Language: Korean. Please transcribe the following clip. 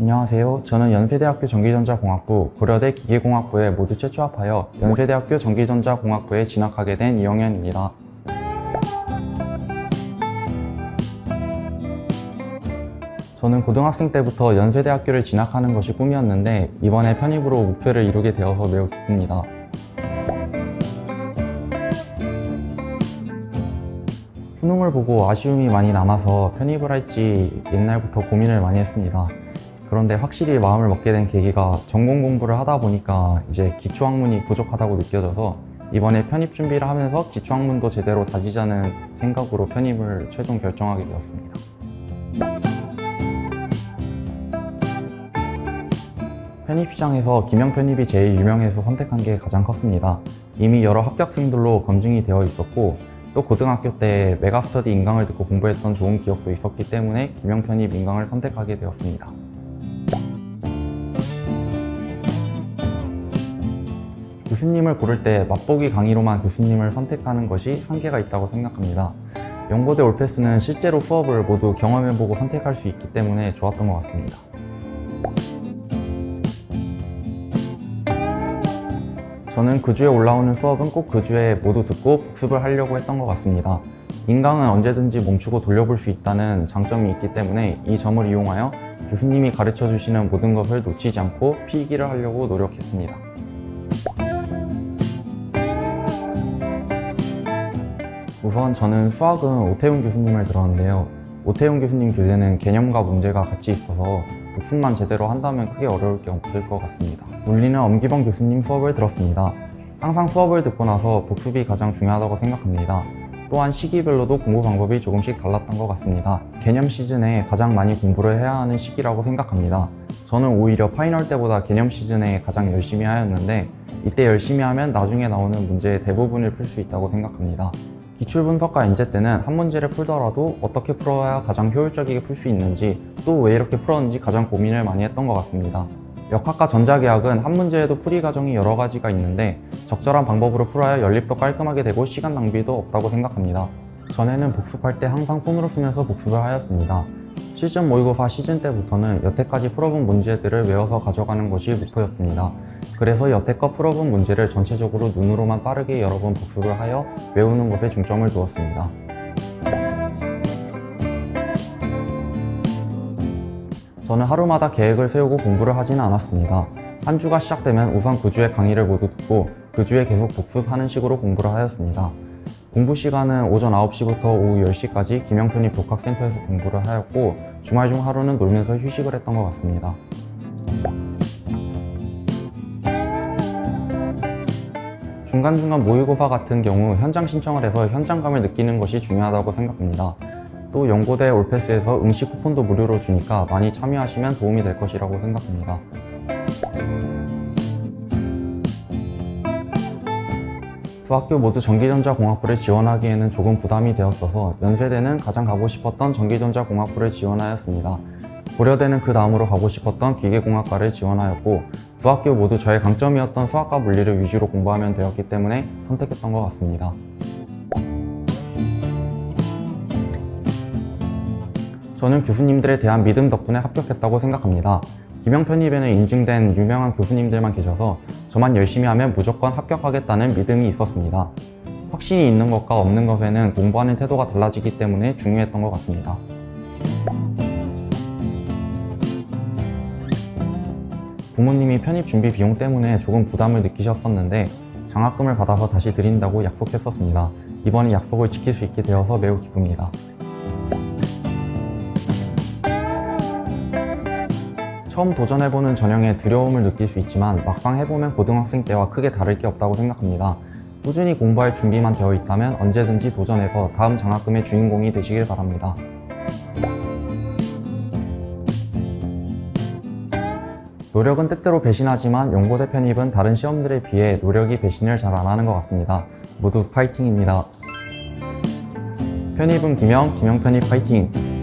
안녕하세요. 저는 연세대학교 전기전자공학부, 고려대 기계공학부에 모두 재취합하여 연세대학교 전기전자공학부에 진학하게 된 이영현입니다. 저는 고등학생 때부터 연세대학교를 진학하는 것이 꿈이었는데 이번에 편입으로 목표를 이루게 되어서 매우 기쁩니다. 수능을 보고 아쉬움이 많이 남아서 편입을 할지 옛날부터 고민을 많이 했습니다. 그런데 확실히 마음을 먹게 된 계기가 전공 공부를 하다 보니까 이제 기초학문이 부족하다고 느껴져서 이번에 편입 준비를 하면서 기초학문도 제대로 다지자는 생각으로 편입을 최종 결정하게 되었습니다. 편입 시장에서 기명 편입이 제일 유명해서 선택한 게 가장 컸습니다. 이미 여러 합격생들로 검증이 되어 있었고 또 고등학교 때 메가스터디 인강을 듣고 공부했던 좋은 기억도 있었기 때문에 기명 편입 인강을 선택하게 되었습니다. 교수님을 고를 때 맛보기 강의로만 교수님을 선택하는 것이 한계가 있다고 생각합니다. 연고대 올패스는 실제로 수업을 모두 경험해보고 선택할 수 있기 때문에 좋았던 것 같습니다. 저는 그 주에 올라오는 수업은 꼭 그 주에 모두 듣고 복습을 하려고 했던 것 같습니다. 인강은 언제든지 멈추고 돌려볼 수 있다는 장점이 있기 때문에 이 점을 이용하여 교수님이 가르쳐 주시는 모든 것을 놓치지 않고 필기를 하려고 노력했습니다. 우선 저는 수학은 오태훈 교수님을 들었는데요. 오태훈 교수님 교재는 개념과 문제가 같이 있어서 복습만 제대로 한다면 크게 어려울 게 없을 것 같습니다. 물리는 엄기범 교수님 수업을 들었습니다. 항상 수업을 듣고 나서 복습이 가장 중요하다고 생각합니다. 또한 시기별로도 공부 방법이 조금씩 달랐던 것 같습니다. 개념 시즌에 가장 많이 공부를 해야 하는 시기라고 생각합니다. 저는 오히려 파이널 때보다 개념 시즌에 가장 열심히 하였는데 이때 열심히 하면 나중에 나오는 문제의 대부분을 풀 수 있다고 생각합니다. 기출분석과 엔제 때는 한 문제를 풀더라도 어떻게 풀어야 가장 효율적이게 풀 수 있는지 또 왜 이렇게 풀었는지 가장 고민을 많이 했던 것 같습니다. 역학과 전자계약은 한 문제에도 풀이 과정이 여러 가지가 있는데 적절한 방법으로 풀어야 연립도 깔끔하게 되고 시간 낭비도 없다고 생각합니다. 전에는 복습할 때 항상 손으로 쓰면서 복습을 하였습니다. 시즌 모의고사 시즌 때부터는 여태까지 풀어본 문제들을 외워서 가져가는 것이 목표였습니다. 그래서 여태껏 풀어본 문제를 전체적으로 눈으로만 빠르게 여러 번 복습을 하여 외우는 것에 중점을 두었습니다. 저는 하루마다 계획을 세우고 공부를 하지는 않았습니다. 한 주가 시작되면 우선 그 주의 강의를 모두 듣고 그 주에 계속 복습하는 식으로 공부를 하였습니다. 공부 시간은 오전 9시부터 오후 10시까지 기명편입 독학센터에서 공부를 하였고 주말 중 하루는 놀면서 휴식을 했던 것 같습니다. 중간중간 모의고사 같은 경우 현장 신청을 해서 현장감을 느끼는 것이 중요하다고 생각합니다. 또 연고대 올패스에서 응시 쿠폰도 무료로 주니까 많이 참여하시면 도움이 될 것이라고 생각합니다. 두 학교 모두 전기전자공학부를 지원하기에는 조금 부담이 되었어서 연세대는 가장 가고 싶었던 전기전자공학부를 지원하였습니다. 고려대는 그 다음으로 가고 싶었던 기계공학과를 지원하였고 두 학교 모두 저의 강점이었던 수학과 물리를 위주로 공부하면 되었기 때문에 선택했던 것 같습니다. 저는 교수님들에 대한 믿음 덕분에 합격했다고 생각합니다. 기명 편입에는 인증된 유명한 교수님들만 계셔서 저만 열심히 하면 무조건 합격하겠다는 믿음이 있었습니다. 확신이 있는 것과 없는 것에는 공부하는 태도가 달라지기 때문에 중요했던 것 같습니다. 부모님이 편입 준비 비용 때문에 조금 부담을 느끼셨었는데 장학금을 받아서 다시 드린다고 약속했었습니다. 이번에 약속을 지킬 수 있게 되어서 매우 기쁩니다. 처음 도전해보는 전형에 두려움을 느낄 수 있지만 막상 해보면 고등학생 때와 크게 다를 게 없다고 생각합니다. 꾸준히 공부할 준비만 되어 있다면 언제든지 도전해서 다음 장학금의 주인공이 되시길 바랍니다. 노력은 때때로 배신하지만 연고대 편입은 다른 시험들에 비해 노력이 배신을 잘 안 하는 것 같습니다. 모두 파이팅입니다. 편입은 기명, 기명 편입 파이팅!